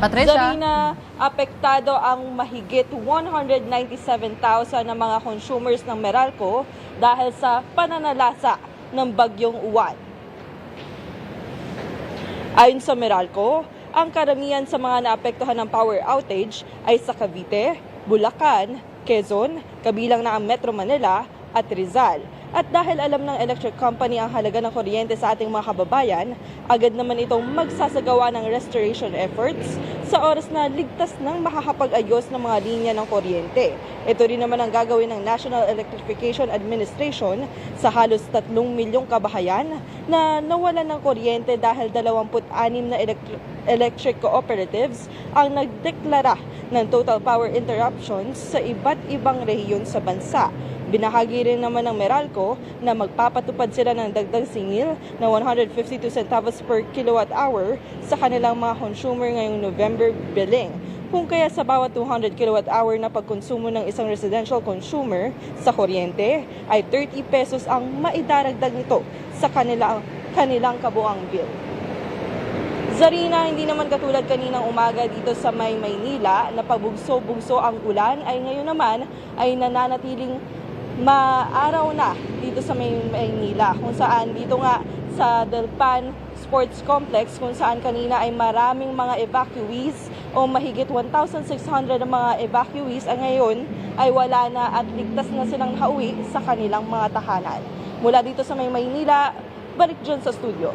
Patricia? Zarina, apektado ang mahigit 197,000 na mga consumers ng Meralco dahil sa pananalasa ng bagyong Uwan. Ayon sa Meralco, ang karamihan sa mga naapektuhan ng power outage ay sa Cavite, Bulacan, Quezon, kabilang na ang Metro Manila at Rizal. At dahil alam ng electric company ang halaga ng kuryente sa ating mga kababayan, agad naman itong magsasagawa ng restoration efforts sa oras na ligtas nang makakapag-ayos ng mga linya ng kuryente. Ito rin naman ang gagawin ng National Electrification Administration sa halos 3 milyong kabahayan na nawalan ng kuryente dahil 26 na electric cooperatives ang nagdeklara ng total power interruptions sa iba't ibang rehiyon sa bansa. Binahagi rin naman ng Meralco na magpapatupad sila ng dagdag singil na 152 centavos per kilowatt hour sa kanilang mga consumer ngayong November billing. Kung kaya sa bawat 200 kilowatt hour na pagkonsumo ng isang residential consumer sa kuryente ay 30 pesos ang maidaragdag nito sa kanilang kabuang bill. Zarina, hindi naman katulad kaninang umaga dito sa Maynila na pabugso-bugso ang ulan ay ngayon naman ay nananatiling maaraw na dito sa Maynila, kung saan dito nga sa Delpan Sports Complex kung saan kanina ay maraming mga evacuees o mahigit 1,600 na mga evacuees ang ngayon ay wala na at ligtas na silang nakauwi sa kanilang mga tahanan. Mula dito sa Maynila, balik dyan sa studio.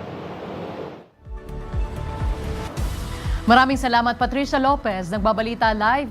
Maraming salamat, Patricia Lopez, nagbabalita live.